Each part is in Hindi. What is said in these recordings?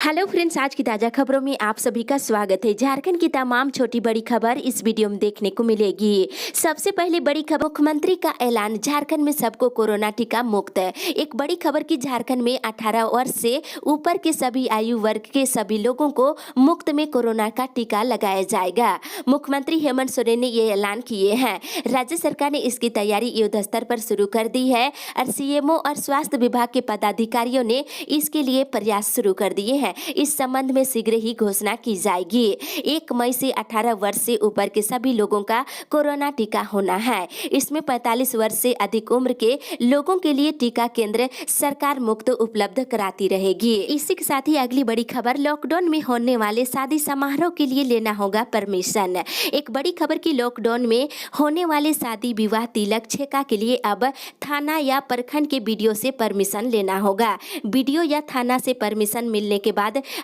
हेलो फ्रेंड्स, आज की ताज़ा खबरों में आप सभी का स्वागत है। झारखंड की तमाम छोटी बड़ी खबर इस वीडियो में देखने को मिलेगी। सबसे पहले बड़ी खबर, मुख्यमंत्री का ऐलान, झारखंड में सबको कोरोना टीका मुक्त। एक बड़ी खबर की झारखंड में 18 वर्ष से ऊपर के सभी आयु वर्ग के सभी लोगों को मुफ्त में कोरोना का टीका लगाया जाएगा। मुख्यमंत्री हेमंत सोरेन ने ये ऐलान किए हैं। राज्य सरकार ने इसकी तैयारी युद्ध स्तर पर शुरू कर दी है और सीएमओ और स्वास्थ्य विभाग के पदाधिकारियों ने इसके लिए प्रयास शुरू कर दिए हैं। इस संबंध में शीघ्र ही घोषणा की जाएगी। 1 मई से 18 वर्ष से ऊपर के सभी लोगों का कोरोना टीका होना है। इसमें 45 वर्ष से अधिक उम्र के लोगों के लिए टीका केंद्र सरकार मुफ्त उपलब्ध कराती रहेगी। इसी के साथ ही अगली बड़ी खबर, लॉकडाउन में होने वाले शादी समारोह के लिए लेना होगा परमिशन। एक बड़ी खबर की लॉकडाउन में होने वाले शादी विवाह तिलक छेका के लिए अब थाना या प्रखंड के बीडीओ से परमिशन लेना होगा। बीडीओ या थाना से परमिशन मिलने के बाद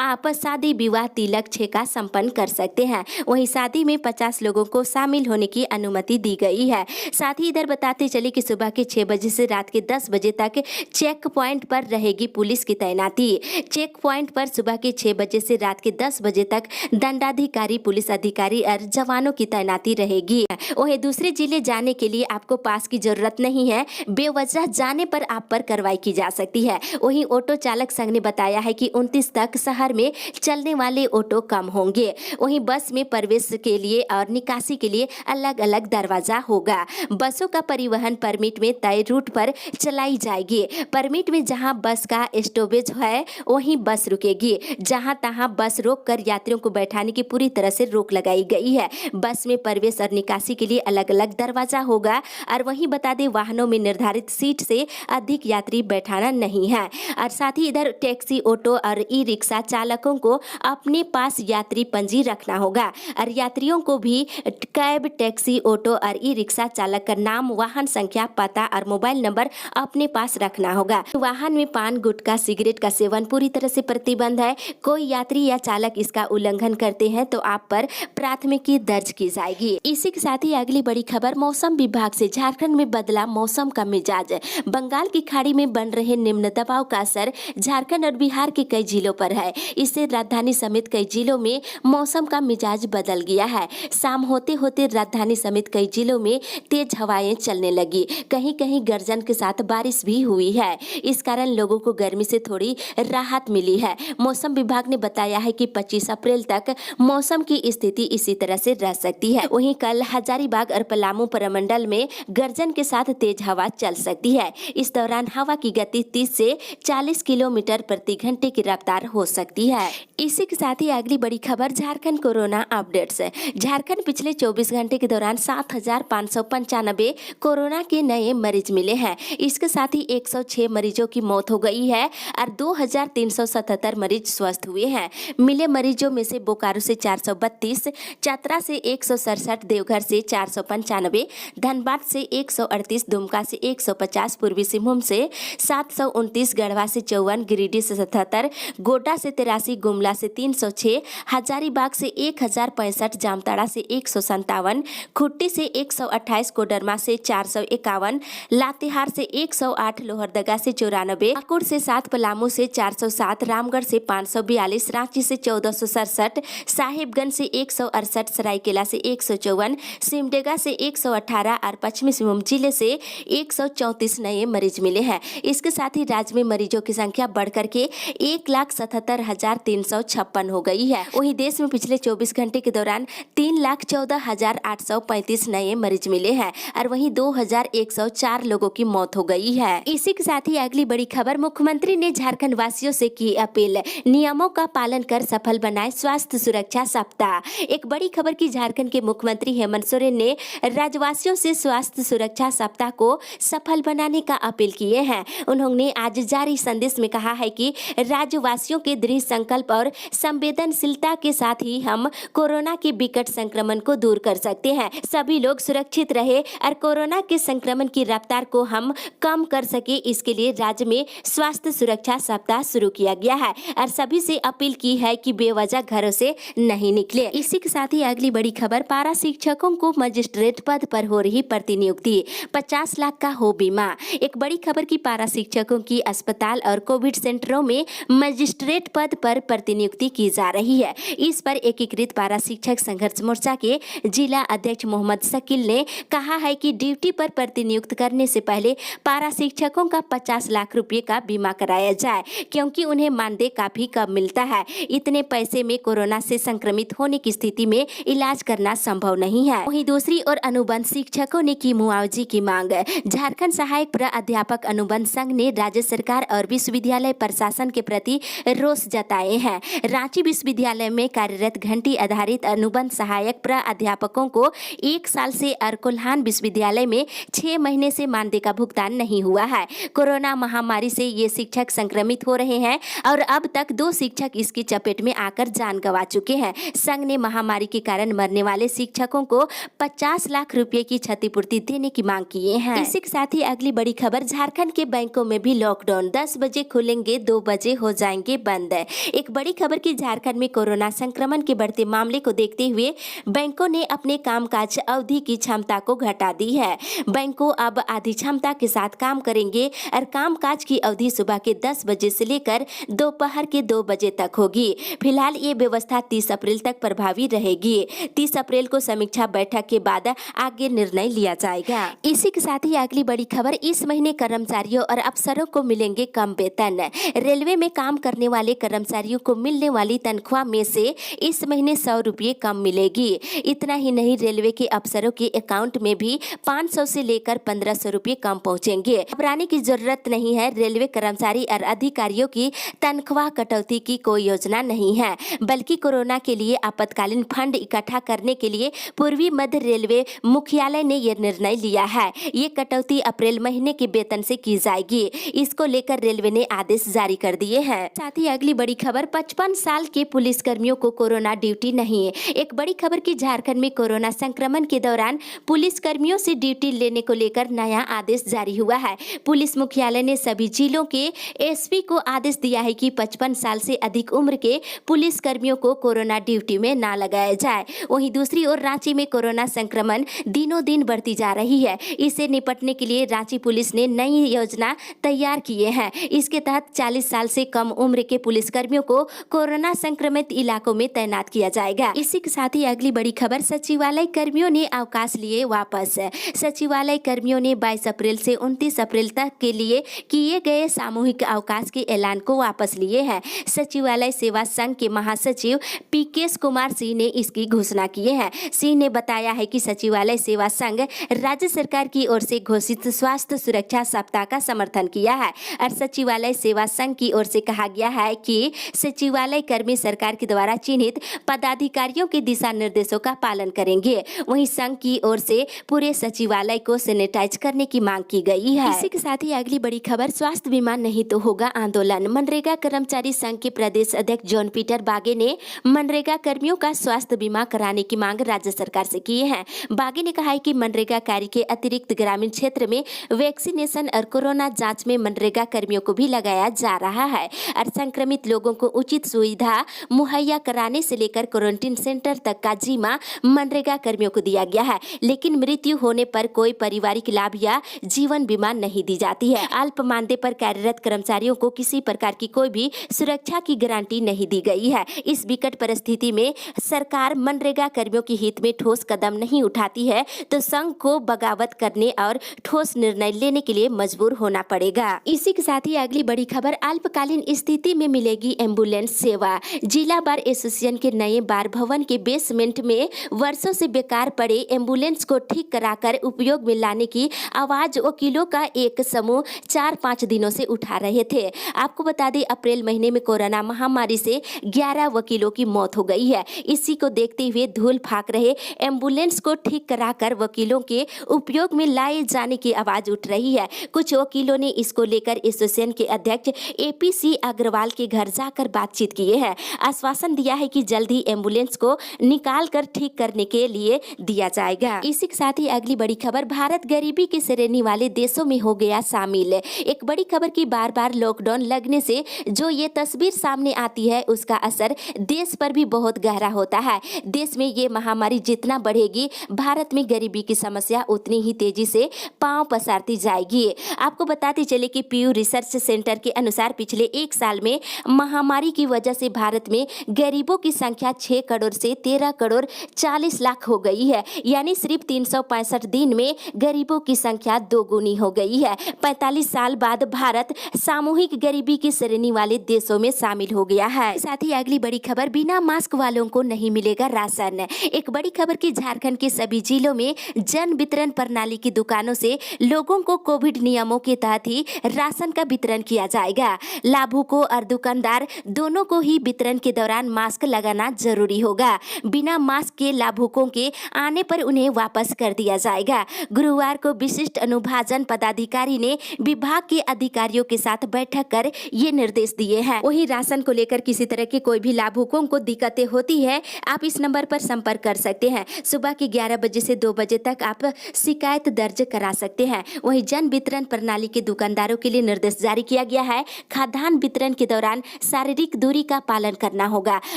आप शादी विवाह तिलक छेका संपन्न कर सकते हैं। वहीं शादी में 50 लोगों को शामिल होने की अनुमति दी गई है। साथ ही इधर बताते चले कि सुबह के 6 बजे से रात के 10 बजे तक चेक पॉइंट पर रहेगी पुलिस की तैनाती। चेक पॉइंट पर सुबह के 6 बजे से रात के 10 बजे तक दंडाधिकारी, पुलिस अधिकारी और जवानों की तैनाती रहेगी। वहीं दूसरे जिले जाने के लिए आपको पास की जरूरत नहीं है। बेवजह जाने पर आप पर कार्रवाई की जा सकती है। वहीं ऑटो चालक संघ ने बताया है कि 29 तक शहर में चलने वाले ऑटो कम होंगे। वहीं बस में प्रवेश के लिए और निकासी के लिए अलग अलग दरवाजा होगा। बसों का परिवहन परमिट में तय रूट पर चलाई जाएगी। परमिट में जहां बस का स्टॉपेज है वहीं बस रुकेगी। जहां तहां बस रोककर यात्रियों को बैठाने की पूरी तरह से रोक लगाई गई है। बस में प्रवेश और निकासी के लिए अलग अलग दरवाजा होगा। और वहीं बता दें, वाहनों में निर्धारित सीट से अधिक यात्री बैठाना नहीं है। और साथ ही इधर टैक्सी, ऑटो और ई रिक्शा चालकों को अपने पास यात्री पंजी रखना होगा। और यात्रियों को भी कैब, टैक्सी, ऑटो और ई रिक्शा चालक का नाम, वाहन संख्या, पता और मोबाइल नंबर अपने पास रखना होगा। वाहन में पान, गुटखा, सिगरेट का सेवन पूरी तरह से प्रतिबंध है। कोई यात्री या चालक इसका उल्लंघन करते हैं तो आप पर प्राथमिकी दर्ज की जाएगी। इसी के साथ ही अगली बड़ी खबर, मौसम विभाग से झारखंड में बदला मौसम का मिजाज। बंगाल की खाड़ी में बन रहे निम्न दबाव का असर झारखंड और बिहार के कई जिलों पर है। इससे राजधानी समेत कई जिलों में मौसम का मिजाज बदल गया है। शाम होते होते राजधानी समेत कई जिलों में तेज हवाएं चलने लगी। कहीं कहीं गर्जन के साथ बारिश भी हुई है। इस कारण लोगों को गर्मी से थोड़ी राहत मिली है। मौसम विभाग ने बताया है कि 25 अप्रैल तक मौसम की स्थिति इसी तरह से रह सकती है। वहीं कल हजारीबाग और पलामू प्रमंडल में गर्जन के साथ तेज हवा चल सकती है। इस दौरान हवा की गति 30 से 40 किलोमीटर प्रति घंटे की रफ्तार हो सकती है। इसी के साथ ही अगली बड़ी खबर, झारखंड कोरोना अपडेट्स। झारखंड पिछले 24 घंटे के दौरान 7,595 कोरोना के नए मरीज मिले हैं। इसके साथ ही 106 मरीजों की मौत हो गई है और 2,377 मरीज स्वस्थ हुए हैं। मिले मरीजों में से बोकारो से 432, चतरा से 167, देवघर से 495, धनबाद से 138, दुमका से 150, पूर्वी सिंहभूम से 729, गढ़वा से 54, गिरिडीह से 77, गोड्डा से 83, गुमला से 306, हजारीबाग से 1065, जामताड़ा से 157, खुट्टी से 128, कोडरमा से 451, लातेहार से 108, लोहरदगा से 94, पाकुड़ से 7, पलामू से 407, रामगढ़ से 542, रांची से 1467, साहिबगंज से 168, सरायकेला से 154, सिमडेगा से 118 और पश्चिमी सिंहभूम जिले से 134 नए मरीज मिले हैं। इसके साथ ही राज्य में मरीजों की संख्या बढ़कर के 1,77,356 हो गई है। वहीं देश में पिछले 24 घंटे के दौरान 3,14,835 नए मरीज मिले हैं और वहीं 2,104 लोगों की मौत हो गई है। इसी के साथ ही अगली बड़ी खबर, मुख्यमंत्री ने झारखंड वासियों से की अपील, नियमों का पालन कर सफल बनाए स्वास्थ्य सुरक्षा सप्ताह। एक बड़ी खबर की झारखंड के मुख्यमंत्री हेमंत सोरेन ने राज्यवासियों से स्वास्थ्य सुरक्षा सप्ताह को सफल बनाने का अपील किए हैं। उन्होंने आज जारी संदेश में कहा है कि राज्यवासियों के दृढ़ संकल्प और संवेदनशीलता के साथ ही हम कोरोना के विकट संक्रमण को दूर कर सकते हैं। सभी लोग सुरक्षित रहे और कोरोना के संक्रमण की रफ्तार को हम कम कर सके, इसके लिए राज्य में स्वास्थ्य सुरक्षा सप्ताह शुरू किया गया है और सभी से अपील की है कि बेवजह घरों से नहीं निकले। इसी के साथ ही अगली बड़ी खबर, पारा शिक्षकों को मजिस्ट्रेट पद पर हो रही प्रतिनियुक्ति, 50 लाख का हो बीमा। एक बड़ी खबर की पारा शिक्षकों की अस्पताल और कोविड सेंटरों में मजिस्ट्रेट मजिस्ट्रेट पद पर प्रतिनियुक्ति की जा रही है। इस पर एकीकृत पारा शिक्षक संघर्ष मोर्चा के जिला अध्यक्ष मोहम्मद शकील ने कहा है कि ड्यूटी पर प्रतिनियुक्त करने से पहले पारा शिक्षकों का 50 लाख रुपए का बीमा कराया जाए, क्योंकि उन्हें मानदेय काफी कम मिलता है। इतने पैसे में कोरोना से संक्रमित होने की स्थिति में इलाज करना संभव नहीं है। वहीं दूसरी ओर अनुबंध शिक्षकों ने की मुआवजे की मांग। झारखंड सहायक प्राध्यापक अनुबंध संघ ने राज्य सरकार और विश्वविद्यालय प्रशासन के प्रति रोष जताए हैं। रांची विश्वविद्यालय में कार्यरत घंटी आधारित अनुबंध सहायक प्राध्यापकों को 1 साल से और कोल्हान विश्वविद्यालय में 6 महीने से मानदेय का भुगतान नहीं हुआ है। कोरोना महामारी से ये शिक्षक संक्रमित हो रहे हैं और अब तक 2 शिक्षक इसकी चपेट में आकर जान गंवा चुके हैं। संघ ने महामारी के कारण मरने वाले शिक्षकों को 50 लाख रुपए की क्षतिपूर्ति देने की मांग किए हैं। इसी के साथ ही अगली बड़ी खबर, झारखंड के बैंकों में भी लॉकडाउन, 10 बजे खुलेंगे, 2 बजे हो जाएंगे बंद। एक बड़ी खबर की झारखंड में कोरोना संक्रमण के बढ़ते मामले को देखते हुए बैंकों ने अपने कामकाज अवधि की क्षमता को घटा दी है। बैंकों अब आधी क्षमता के साथ काम करेंगे और कामकाज की अवधि सुबह के 10 बजे से लेकर दोपहर के 2 बजे तक होगी। फिलहाल ये व्यवस्था 30 अप्रैल तक प्रभावी रहेगी। 30 अप्रैल को समीक्षा बैठक के बाद आगे निर्णय लिया जाएगा। इसी के साथ ही अगली बड़ी खबर, इस महीने कर्मचारियों और अफसरों को मिलेंगे कम वेतन। रेलवे में काम करने वाले कर्मचारियों को मिलने वाली तनख्वाह में से इस महीने 100 रुपये कम मिलेगी। इतना ही नहीं, रेलवे के अफसरों के अकाउंट में भी 500 से लेकर 1500 रुपये कम पहुंचेंगे। घबराने की जरूरत नहीं है। रेलवे कर्मचारी और अधिकारियों की तनख्वाह कटौती की कोई योजना नहीं है, बल्कि कोरोना के लिए आपातकालीन फंड इकट्ठा करने के लिए पूर्वी मध्य रेलवे मुख्यालय ने यह निर्णय लिया है। ये कटौती अप्रैल महीने के वेतन से की जाएगी। इसको लेकर रेलवे ने आदेश जारी कर दिए हैं। साथ ही अगली बड़ी खबर, 55 साल के पुलिस कर्मियों को कोरोना ड्यूटी नहीं। एक बड़ी खबर की झारखंड में कोरोना संक्रमण के दौरान पुलिस कर्मियों से ड्यूटी लेने को लेकर नया आदेश जारी हुआ है। पुलिस मुख्यालय ने सभी जिलों के एसपी को आदेश दिया है कि 55 साल से अधिक उम्र के पुलिस कर्मियों को कोरोना ड्यूटी में ना लगाया जाए। वहीं दूसरी ओर रांची में कोरोना संक्रमण दिनों दिन बढ़ती जा रही है। इससे निपटने के लिए रांची पुलिस ने नई योजना तैयार किए हैं। इसके तहत 40 साल से कम उम्र के पुलिसकर्मियों को कोरोना संक्रमित इलाकों में तैनात किया जाएगा। इसी के साथ ही अगली बड़ी खबर, सचिवालय कर्मियों ने अवकाश लिए वापस। सचिवालय कर्मियों ने 22 अप्रैल से 29 अप्रैल तक के लिए किए गए सामूहिक अवकाश के ऐलान को वापस लिए हैं। सचिवालय सेवा संघ के महासचिव पीकेश कुमार सिंह ने इसकी घोषणा की है। सिंह ने बताया है कि सचिवालय सेवा संघ राज्य सरकार की ओर से घोषित स्वास्थ्य सुरक्षा सप्ताह का समर्थन किया है और सचिवालय सेवा संघ की ओर से कहा गया है कि सचिवालय कर्मी सरकार के द्वारा चिन्हित पदाधिकारियों के दिशा निर्देशों का पालन करेंगे। वहीं संघ की ओर से पूरे सचिवालय को सैनिटाइज करने की मांग की गई है। इसी के साथ ही अगली बड़ी खबर, स्वास्थ्य बीमा नहीं तो होगा आंदोलन। मनरेगा कर्मचारी संघ के प्रदेश अध्यक्ष जॉन पीटर बागे ने मनरेगा कर्मियों का स्वास्थ्य बीमा कराने की मांग राज्य सरकार से की है। बागे ने कहा है कि मनरेगा कार्य के अतिरिक्त ग्रामीण क्षेत्र में वैक्सीनेशन और कोरोना जांच में मनरेगा कर्मियों को भी लगाया जा रहा है और संक्रमित लोगों को उचित सुविधा मुहैया कराने से लेकर क्वारंटीन सेंटर तक का जिम्मा मनरेगा कर्मियों को दिया गया है। लेकिन मृत्यु होने पर कोई पारिवारिक लाभ या जीवन बीमा नहीं दी जाती है। अल्प मानदेय पर कार्यरत कर्मचारियों को किसी प्रकार की कोई भी सुरक्षा की गारंटी नहीं दी गई है। इस विकट परिस्थिति में सरकार मनरेगा कर्मियों के हित में ठोस कदम नहीं उठाती है तो संघ को बगावत करने और ठोस निर्णय लेने के लिए मजबूर होना पड़ेगा। इसी के साथ ही अगली बड़ी खबर, अल्पकालीन स्थिति में मिलेगी एम्बुलेंस सेवा। जिला बार एसोसिएशन के नए बार भवन के बेसमेंट में वर्षों से बेकार पड़े एम्बुलेंस को ठीक कराकर उपयोग में लाने की आवाज वकीलों का एक समूह 4-5 दिनों से उठा रहे थे। आपको बता दें, अप्रैल महीने में कोरोना महामारी से 11 वकीलों की मौत हो गई है। इसी को देखते हुए धूल फाक रहे एम्बुलेंस को ठीक कराकर वकीलों के उपयोग में लाए जाने की आवाज उठ रही है। कुछ वकीलों ने इसको लेकर एसोसिएशन के अध्यक्ष एपीसी अग्रवाल के घर जाकर बातचीत किए हैं। आश्वासन दिया है कि जल्द ही एम्बुलेंस को निकाल कर ठीक करने के लिए दिया जाएगा। इसी के साथ ही अगली बड़ी खबर, भारत गरीबी की श्रेणी वाले देशों में हो गया शामिल। एक बड़ी खबर की बार बार लॉकडाउन लगने से जो ये तस्वीर सामने आती है उसका असर देश पर भी बहुत गहरा होता है। देश में ये महामारी जितना बढ़ेगी, भारत में गरीबी की समस्या उतनी ही तेजी से पांव पसारती जाएगी। आपको बताते चले कि पीयू रिसर्च सेंटर के अनुसार पिछले 1 साल में महामारी की वजह से भारत में गरीबों की संख्या 6 करोड़ से 13 करोड़ 40 लाख हो गई है। यानी सिर्फ 365 दिन में गरीबों की संख्या दोगुनी हो गई है। 45 साल बाद भारत सामूहिक गरीबी की श्रेणी वाले देशों में शामिल हो गया है। साथ ही अगली बड़ी खबर, बिना मास्क वालों को नहीं मिलेगा राशन। एक बड़ी खबर की झारखंड के सभी जिलों में जन वितरण प्रणाली की दुकानों से लोगों को कोविड नियमों के तहत ही राशन का वितरण किया जाएगा। लाभुकों और दुकानदार दोनों को ही वितरण के दौरान मास्क लगाना जरूरी होगा। बिना मास्क के लाभुकों के आने पर उन्हें वापस कर दिया जाएगा। गुरुवार को विशिष्ट अनुभाजन पदाधिकारी ने विभाग के अधिकारियों के साथ बैठक कर ये निर्देश दिए हैं। वहीं राशन को लेकर किसी तरह की कोई भी लाभुकों को दिक्कतें होती है, आप इस नंबर पर संपर्क कर सकते हैं। सुबह के 11 बजे से 2 बजे तक आप शिकायत दर्ज करा सकते हैं। वहीं जन वितरण प्रणाली के दुकानदारों के लिए निर्देश जारी किया गया है। खाद्यान्न वितरण के दौरान शारीरिक दूरी का पालन करना होगा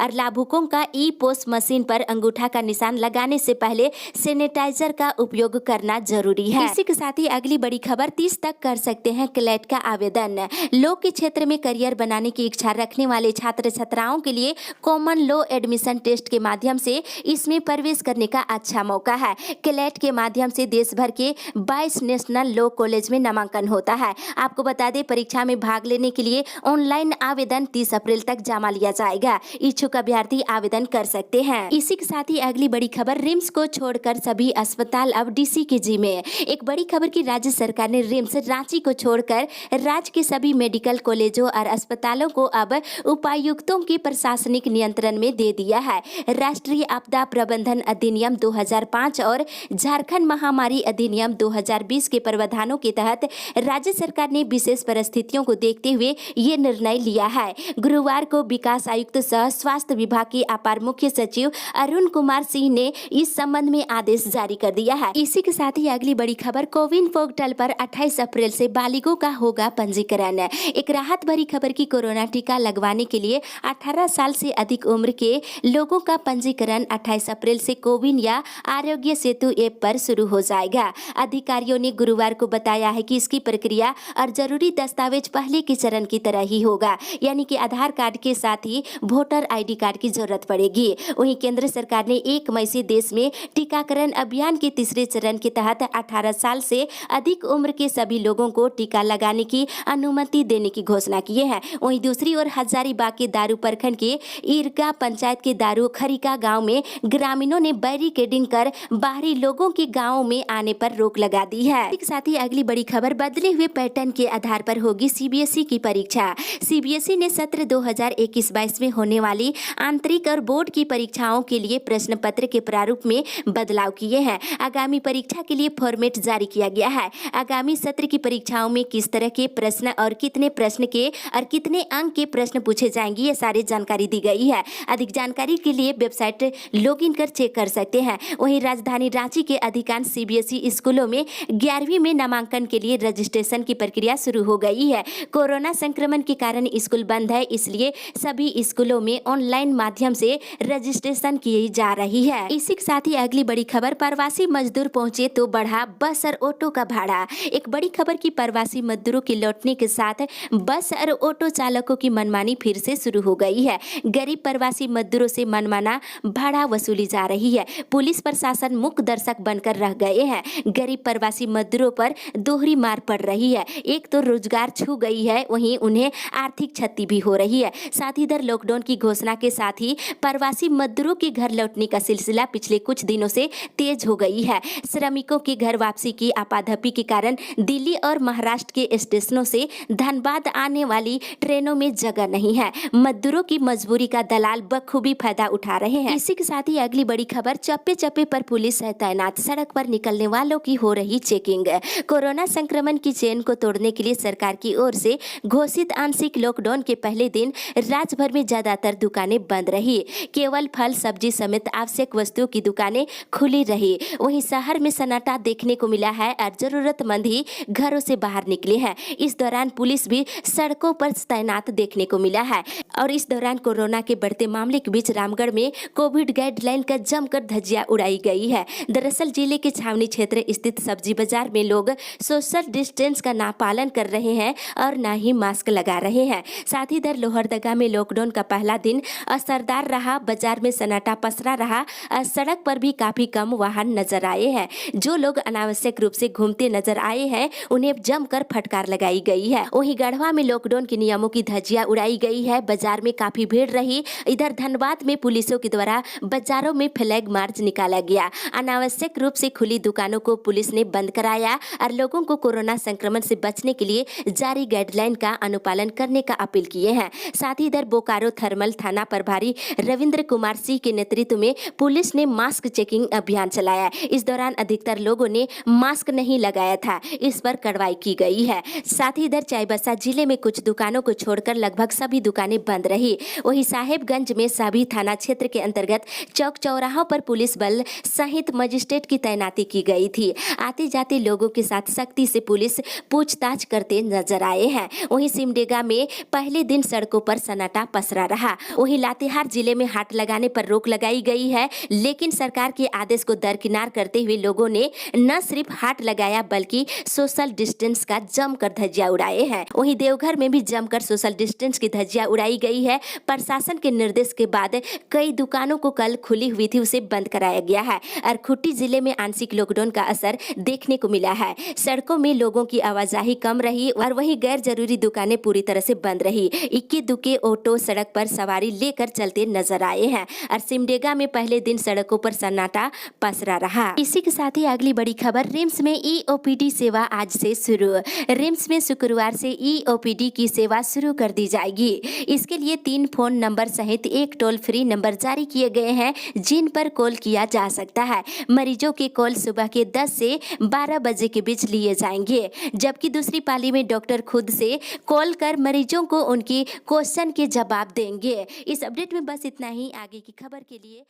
और लाभुकों का ई पोस्ट मशीन पर अंगूठा का निशान लगाने से पहले सैनिटाइजर का उपयोग करना जरूरी है। इसी के साथ ही अगली बड़ी खबर, 30 तक कर सकते हैं क्लेट का आवेदन। लॉ के क्षेत्र में करियर बनाने की इच्छा रखने वाले छात्र छात्राओं के लिए कॉमन लॉ एडमिशन टेस्ट के माध्यम से इसमें प्रवेश करने का अच्छा मौका है। क्लेट के माध्यम से देश भर के 22 नेशनल लॉ कॉलेज में नामांकन होता है। आपको बता दें, परीक्षा में भाग लेने के लिए ऑनलाइन आवेदन 30 अप्रैल तक जमा लिया जाएगा। इच्छुक अभ्यर्थी आवेदन कर सकते हैं। इसी के साथ ही अगली बड़ी खबर, रिम्स को छोड़कर सभी अस्पताल अब डीसी के जिम्मे। एक बड़ी खबर की राज्य सरकार ने रिम्स रांची को छोड़कर राज्य के सभी मेडिकल कॉलेजों और अस्पतालों को अब उपायुक्तों के प्रशासनिक नियंत्रण में दे दिया है। राष्ट्रीय आपदा प्रबंधन अधिनियम 2005 और झारखंड महामारी अधिनियम 2020 के प्रावधानों के तहत राज्य सरकार ने विशेष परिस्थितियों को देखते हुए ये निर्णय लिया है। गुरुवार को विकास आयुक्त सह स्वास्थ्य विभाग के अपर मुख्य सचिव अरुण कुमार सिंह ने इस संबंध में आदेश जारी कर दिया है। इसी के साथ ही अगली बड़ी खबर, कोविन पोर्टल पर 28 अप्रैल से बालिगों का होगा पंजीकरण। एक राहत भरी खबर की, कोरोना टीका लगवाने के लिए 18 साल से अधिक उम्र के लोगों का पंजीकरण 28 अप्रैल से कोविन या आरोग्य सेतु ऐप पर शुरू हो जाएगा। अधिकारियों ने गुरुवार को बताया है कि इसकी प्रक्रिया और जरूरी दस्तावेज पहले के चरण की तरह ही होगा, यानी कि आधार कार्ड के साथ ही वोटर ID कार्ड की जरूरत पड़ेगी। वहीं केंद्र सरकार ने 1 मई से देश में टीकाकरण अभियान के तीसरे चरण के तहत 18 साल से अधिक उम्र के सभी लोगों को टीका लगाने की अनुमति देने की घोषणा की है। वहीं दूसरी ओर हजारीबाग के दारू प्रखंड के ईरगा पंचायत के दारू खरीका गांव में ग्रामीणों ने बैरिकेडिंग कर बाहरी लोगों के गांव में आने पर रोक लगा दी है। इसके साथ ही अगली बड़ी खबर, बदले हुए पैटर्न के आधार पर होगी CBSE की परीक्षा। CBSE ने सत्र 2021-22 में होने वाली आंतरिक और बोर्ड की परीक्षाओं के लिए प्रश्न पत्र के प्रारूप में बदलाव किए हैं। आगामी परीक्षा के लिए फॉर्मेट जारी किया गया है। आगामी सत्र की परीक्षाओं में किस तरह के प्रश्न और कितने प्रश्न के और कितने अंक के प्रश्न पूछे जाएंगे, ये सारी जानकारी दी गई है। अधिक जानकारी के लिए वेबसाइट लॉगिन कर चेक कर सकते हैं। वहीं राजधानी रांची के अधिकांश CBSE स्कूलों में 11वीं में नामांकन के लिए रजिस्ट्रेशन की प्रक्रिया शुरू हो गई है। कोरोना संक्रमण के कारण स्कूल बंद है, इसलिए सभी स्कूलों में ऑनलाइन माध्यम से रजिस्ट्रेशन की जा रही है। इसी के साथ ही अगली बड़ी खबर, प्रवासी मजदूर पहुंचे तो बढ़ा बस और ऑटो का भाड़ा। एक बड़ी खबर की, प्रवासी मजदूरों के लौटने के साथ बस और ऑटो चालकों की मनमानी फिर से शुरू हो गई है। गरीब प्रवासी मजदूरों से मनमाना भाड़ा वसूली जा रही है। पुलिस प्रशासन मूक दर्शक बनकर रह गए हैं। गरीब प्रवासी मजदूरों पर दोहरी मार पड़ रही है। एक तो रोजगार छू गई है, वहीं उन्हें आर्थिक क्षति भी हो रही है। साथ ही इधर लॉकडाउन की घोषणा के साथ ही प्रवासी मजदूरों के घर लौटने का सिलसिला पिछले कुछ दिनों से तेज हो गई है। श्रमिकों की घर वापसी की आपाधापी के कारण दिल्ली और महाराष्ट्र के स्टेशनों से धनबाद आने वाली ट्रेनों में जगह नहीं है। मजदूरों की मजबूरी का दलाल बखूबी फायदा उठा रहे हैं। इसी के साथ ही अगली बड़ी खबर, चप्पे चप्पे पर पुलिस है तैनात, सड़क पर निकलने वालों की हो रही चेकिंग। कोरोना संक्रमण की चेन को तोड़ने के लिए सरकार की ओर से घोषित आंशिक लॉकडाउन के पहले दिन राज्य भर में ज्यादातर दुकानें बंद रही। केवल फल सब्जी समेत आवश्यक वस्तुओं की दुकानें खुली रही। वहीं शहर में सन्नाटा देखने को मिला है और जरूरतमंद ही घरों से बाहर निकले हैं। इस दौरान पुलिस भी सड़कों पर तैनात देखने को मिला है। और इस दौरान कोरोना के बढ़ते मामले के बीच रामगढ़ में कोविड गाइडलाइन का जमकर धज्जियां उड़ाई गई है। दरअसल जिले के छावनी क्षेत्र स्थित सब्जी बाजार में लोग सोशल डिस्टेंस का ना पालन कर रहे हैं और ना ही मास्क लगा रहे हैं। हैं। साथ ही इधर लोहरदगा में लॉकडाउन का पहला दिन असरदार रहा, बाजार में सन्नाटा पसरा रहा। सड़क पर भी काफी कम वाहन नजर आए हैं। जो लोग अनावश्यक रूप से घूमते नजर आए हैं उन्हें जमकर फटकार लगाई गई है। वहीं गढ़वा में लॉकडाउन के नियमों की धज्जियां उड़ाई गई है। बाजार में काफी भीड़ रही। इधर धनबाद में पुलिसों के द्वारा बाजारों में फ्लैग मार्च निकाला गया। अनावश्यक रूप से खुली दुकानों को पुलिस ने बंद कराया और लोगों को कोरोना संक्रमण से बचने के लिए जारी गाइडलाइन का अनुपालन करने का अपील किए हैं। साथ ही इधर बोकारो थर्मल थाना प्रभारी रविंद्र कुमार सिंह के नेतृत्व में पुलिस ने मास्क चेकिंग अभियान चलाया। इस दौरान अधिकतर लोगों ने मास्क नहीं लगाया था। इस पर कार्रवाई की गई है। साथ ही इधर चाईबासा जिले में कुछ दुकानों को छोड़कर लगभग सभी दुकानें बंद रही। वहीं साहेबगंज में सभी थाना क्षेत्र के अंतर्गत चौक चौराहों पर पुलिस बल सहित मजिस्ट्रेट की तैनाती की गई थी। आते जाते लोगों के साथ सख्ती से पुलिस पूछताछ करते नजर आए हैं। वहीं सिमडेगा में पहले दिन सड़कों पर सन्नाटा पसरा रहा। वहीं लातेहार जिले में हाट लगाने पर रोक लगाई गई है, लेकिन सरकार के आदेश को दरकिनार करते हुए लोगों ने न सिर्फ हाट लगाया बल्कि सोशल डिस्टेंस का जमकर धज्जियां उड़ाए हैं। वहीं देवघर में भी जमकर सोशल डिस्टेंस की धज्जियां उड़ाई गई है। प्रशासन के निर्देश के बाद कई दुकानों को कल खुली हुई थी उसे बंद कराया गया है और खूंटी जिले में आंशिक लॉकडाउन का असर देखने को मिला है। सड़कों में लोगों की आवाजाही कम रही और वहीं गैर जरूरी दुकानें पूरी तरह से बंद रही। इक्की दुक्के ऑटो सड़क पर सवारी लेकर चलते नजर आए हैं और सिमडेगा में पहले दिन सड़कों पर सन्नाटा पसरा रहा। इसी के साथ ही अगली बड़ी खबर, रिम्स में ईओपीडी सेवा आज से शुरू। रिम्स में शुक्रवार से ईओपीडी की सेवा शुरू कर दी जाएगी। इसके लिए 3 फोन नंबर सहित एक टोल फ्री नंबर जारी किए गए हैं जिन पर कॉल किया जा सकता है। मरीजों के कॉल सुबह के 10 से 12 बजे के बीच लिए जाएंगे, जबकि दूसरी पाली में डॉक्टर खुद से कॉल कर मरीजों को उनकी क्वेश्चन के जवाब देंगे। इस अपडेट में बस इतना ही। आगे की खबर के लिए